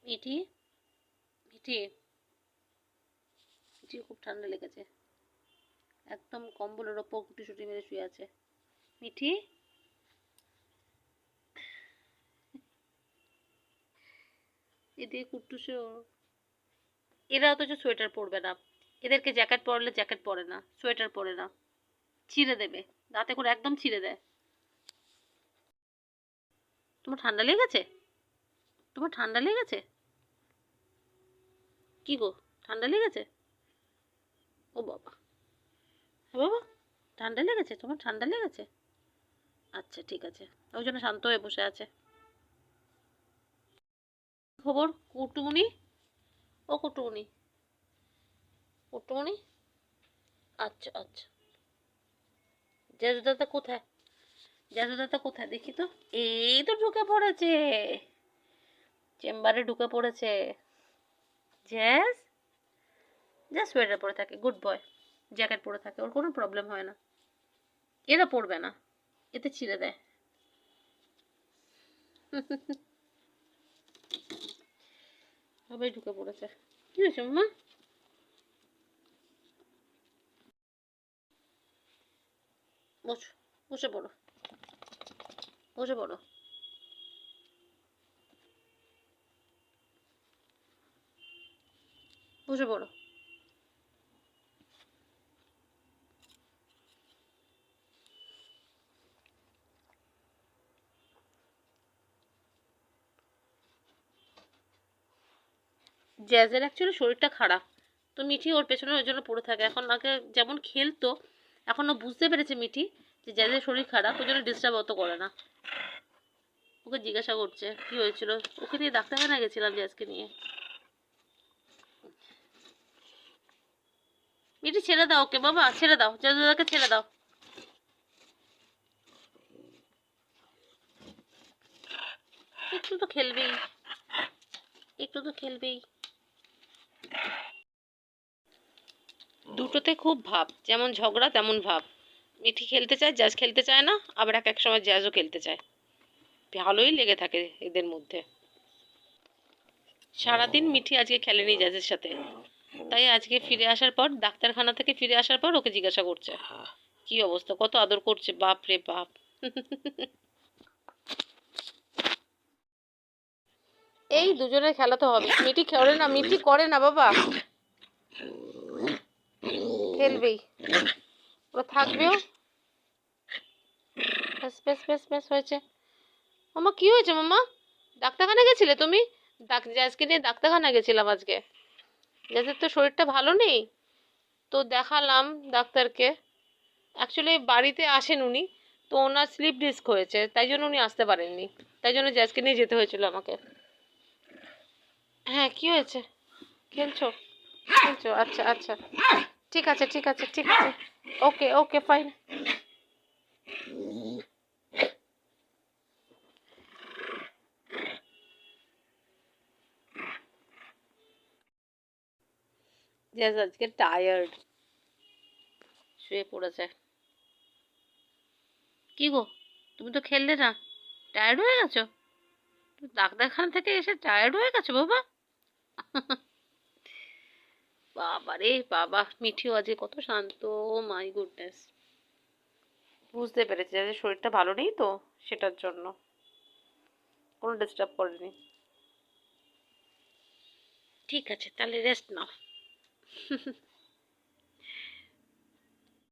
মিঠি, মিঠি, মিঠি খুব ঠান্ডা লেগেছে, একদম কম্বলের ওপর গুটিসুটি মেরে শুয়ে আছে। মিঠি, এদিকে কুট্টুসেও, এরা অথচ সোয়েটার পরবে না, এদেরকে জ্যাকেট পরলে জ্যাকেট পরে না, সোয়েটার পরে না, ছিঁড়ে দেবে, দাঁতে করে একদম ছিঁড়ে দেয়। তোমার ঠান্ডা লেগেছে? তোমার ঠান্ডা লেগেছে? কি গো, ঠান্ডা লেগেছে? ও বাবা, হ্যাঁ বাবা, ঠান্ডা লেগেছে? তোমার ঠান্ডা লেগেছে? আচ্ছা ঠিক আছে, ওই জন্য শান্ত হয়ে বসে আছে। খবর কুটুমনি? ও কুটুমনি, কুটুমনি, আচ্ছা আচ্ছা, জেজুদাদা কোথায়? জেজুদাদা কোথায় দেখি তো। এই তো ঢুকে পড়েছে, চেম্বারে ঢুকে পড়েছে। জ্যাজ, জ্যাজ সোয়েটার পরে থাকে, গুড বয়, জ্যাকেট পরে থাকে, ওর কোনো প্রবলেম হয় না। এরা পরবে না, এতে ছিঁড়ে দেয়। সবাই ঢুকে পড়েছে। কি হয়েছে মামা? বসো, বসে পড়ো, বসে পড়ো, বসে পড়ো। জ্যাজের অ্যাকচুয়ালি শরীরটা খারাপ, তো মিঠি ওর পেছনে ওই জন্য পড়ে থাকে। এখন আগে যেমন খেলতো, এখন ও বুঝতে পেরেছে মিঠি যে জ্যাজের শরীর খারাপ, ওই জন্য ডিস্টার্ব অত করে না। ওকে জিজ্ঞাসা করছে কি হয়েছিল, ওকে নিয়ে ডাক্তারখানা গেছিলাম জ্যাজকে নিয়ে। মিঠি ছেড়ে দাও ওকে বাবা, ছেড়ে দাও, জ্যাজ দাদাকে ছেড়ে দাও। একটু তো খেলবেই, একটু তো খেলবেই। দুটোতে খুব ভাব, যেমন ঝগড়া তেমন ভাব। মিঠি খেলতে চায়, জ্যাজ খেলতে চায় না, আবার এক এক সময় জ্যাজও খেলতে চায়। ভালোই লেগে থাকে এদের মধ্যে। সারাদিন মিঠি আজকে খেলেনি জ্যাজের সাথে, তাই আজকে ফিরে আসার পর, ডাক্তারখানা থেকে ফিরে আসার পর ওকে জিজ্ঞাসা করছে কি অবস্থা, কত আদর করছে, বাপ রে বাপ। এই দুজনের খেলা তো হবে, মিঠি খেলে না, মিঠি করে না বাবা, খেলবেই, ওরা থাকবেও। ব্যাস ব্যাস ব্যাস ব্যাস হয়েছে। মামা কি হয়েছে মামা? ডাক্তারখানা গেছিলে তুমি? জ্যাজকে নিয়ে ডাক্তারখানা গেছিলাম আজকে, জ্যাজের তো শরীরটা ভালো নেই, তো দেখালাম ডাক্তারকে। অ্যাকচুয়ালি বাড়িতে আসেন উনি, তো ওনার স্লিপ ডিস্ক হয়েছে, তাই জন্য উনি আসতে পারেননি, তাই জন্য জ্যাজকে নিয়ে যেতে হয়েছিল আমাকে। হ্যাঁ কি হয়েছে? খেলছো? খেলছো, আচ্ছা আচ্ছা, ঠিক আছে ঠিক আছে ঠিক আছে, ওকে ওকে ফাইন। জ্যাজ আজকে টায়ার্ড, শুয়ে পড়েছে। কি গো, তুমি তো খেললে না, টায়ার্ড হয়ে গেছো? ডাক্তারখানা থেকে এসে টায়ার্ড হয়ে গেছো বাবা? বাবা রে বাবা, মিঠিও আজকে কত শান্ত, ও মাই গুডনেস। বুঝতে পেরেছে যে শরীরটা ভালো নেই, তো সেটার জন্য কোনো ডিস্টার্ব করেনি। ঠিক আছে তাহলে রেস্ট নাও।